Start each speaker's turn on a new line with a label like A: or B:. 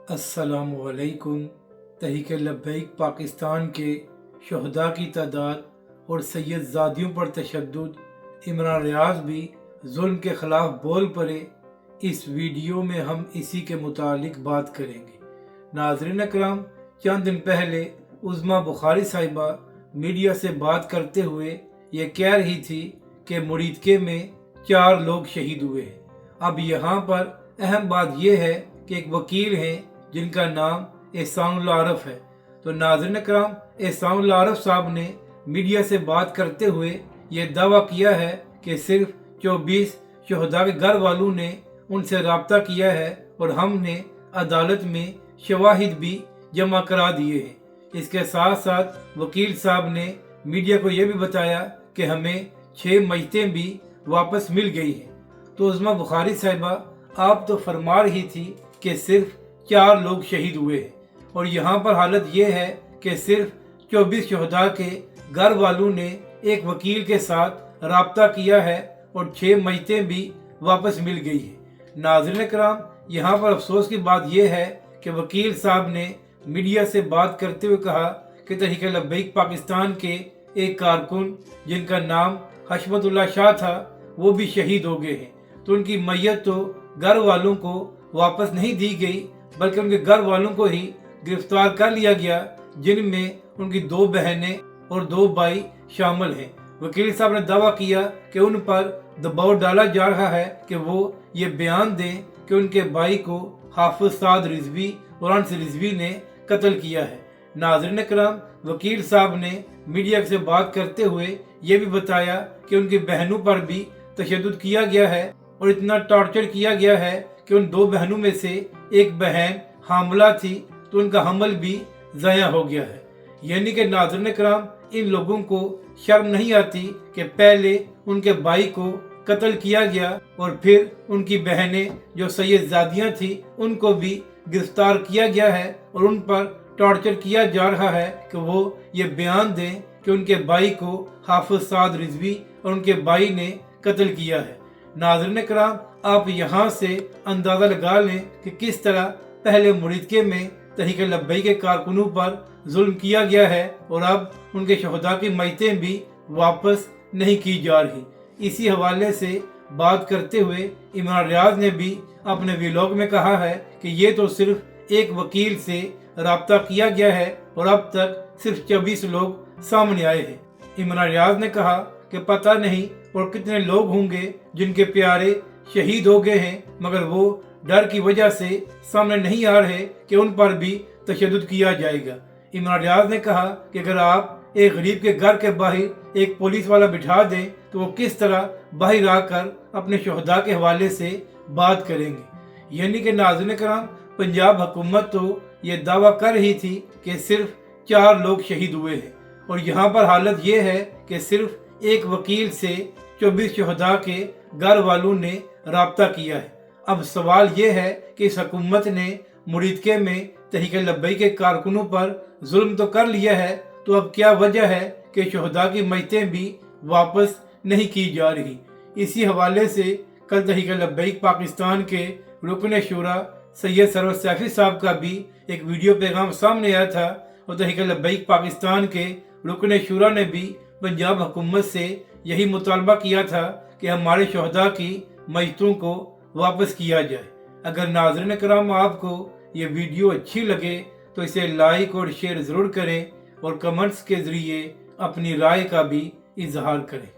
A: अस्सलामुअलैकुम। तहरीक लब्बैक पाकिस्तान के शहदा की तादाद और सैयद ज़ादियों पर तशद्दुद, इमरान रियाज भी जुल्म के ख़िलाफ़ बोल पड़े। इस वीडियो में हम इसी के मुतालिक बात करेंगे। नाज़रीन अकराम, चंद दिन पहले उज़्मा बुखारी साहिबा मीडिया से बात करते हुए ये कह रही थी कि मुरीदके में 4 लोग शहीद हुए हैं। अब यहाँ पर अहम बात यह है कि एक वकील हैं जिनका नाम एहसानुल आरफ है। तो नाज़रीन अकराम, एहसानुल आरफ साहब ने मीडिया से बात करते हुए ये दावा किया है कि सिर्फ 24 शहदा के घर वालों ने उनसे रब्ता किया है और हमने अदालत में शवाहिद भी जमा करा दिए हैं। इसके साथ साथ वकील साहब ने मीडिया को यह भी बताया कि हमें 6 मयतें भी वापस मिल गई हैं। तो उज़्मा बुखारी साहिबा, आप तो फरमा रही थी कि सिर्फ 4 लोग शहीद हुए हैं और यहाँ पर हालत यह है कि सिर्फ 24 शहदा के घर वालों ने एक वकील के साथ रब्ता किया है और 6 मयतें भी वापस मिल गई है। नाज़रीन कराम, यहाँ पर अफसोस की बात यह है कि वकील साहब ने मीडिया से बात करते हुए कहा कि तहरीक लब्बैक पाकिस्तान के एक कारकुन जिनका नाम हशमतुल्लाह शाह था, वो भी शहीद हो गए हैं। तो उनकी मैयत तो घर वालों को वापस नहीं दी गई, बल्कि उनके घर वालों को ही गिरफ्तार कर लिया गया, जिनमें उनकी 2 बहनें और 2 भाई शामिल हैं। वकील साहब ने दावा किया कि उन पर दबाव डाला जा रहा है कि वो ये बयान दें कि उनके भाई को हाफिज साद रिजवी और अनस रिजवी ने कत्ल किया है। नाज़रीन करम, वकील साहब ने मीडिया से बात करते हुए ये भी बताया कि उनकी बहनों पर भी तशद्दुद किया गया है और इतना टॉर्चर किया गया है कि उन 2 बहनों में से एक बहन हामला थी, तो उनका हमल भी ज़ाया हो गया है। यानी कि नाज़रीन कराम, इन लोगों को शर्म नहीं आती कि पहले उनके भाई को कत्ल किया गया और फिर उनकी बहनें जो सैयद ज़ादियाँ थी उनको भी गिरफ्तार किया गया है और उन पर टॉर्चर किया जा रहा है कि वो ये बयान दें कि उनके भाई को हाफिज साद रिजवी और उनके भाई ने कत्ल किया है। नाज़रीन कराम, आप यहाँ से अंदाज़ा लगा लें कि किस तरह पहले मुरीदके में तहरीक लब्बैक के कारकुनों पर जुल्म किया गया है और अब उनके शहदा की मयतें भी वापस नहीं की जा रही। इसी हवाले से बात करते हुए इमरान रियाज ने भी अपने व्लॉग में कहा है कि ये तो सिर्फ एक वकील से रब्ता किया गया है और अब तक सिर्फ 24 लोग सामने आए हैं। इमरान रियाज ने कहा कि पता नहीं और कितने लोग होंगे जिनके प्यारे शहीद हो गए हैं, मगर वो डर की वजह से सामने नहीं आ रहे कि उन पर भी तशद्दुद किया जाएगा। इमरान रियाज ने कहा कि अगर आप एक गरीब के घर के बाहर एक पुलिस वाला बिठा दें तो वो किस तरह बाहर आकर अपने शहदा के हवाले से बात करेंगे। यानी कि नाज़रीन कराम, पंजाब हुकूमत तो ये दावा कर रही थी कि सिर्फ 4 लोग शहीद हुए हैं और यहाँ पर हालत ये है कि सिर्फ एक वकील से 24 शहदा के घर वालों ने रब्ता किया है। अब सवाल ये है कि इस हुकूमत ने मुरीदके में तहरीक लब्बैक के कारकुनों पर जुल्म तो कर लिया है, तो अब क्या वजह है कि शहदा की मयतें भी वापस नहीं की जा रही। इसी हवाले से कल तहरीक लब्बैक पाकिस्तान के रुकन शुरा सैयद सरवर सैफी साहब का भी एक वीडियो पैगाम सामने आया था और तहरीक लब्बैक पाकिस्तान के रुकन शुरा ने भी पंजाब हुकूमत से यही मुतालबा किया था कि हमारे शहदा की मयतों को वापस किया जाए। अगर नाज़रीन कराम आपको ये वीडियो अच्छी लगे तो इसे लाइक और शेयर ज़रूर करें और कमेंट्स के ज़रिए अपनी राय का भी इजहार करें।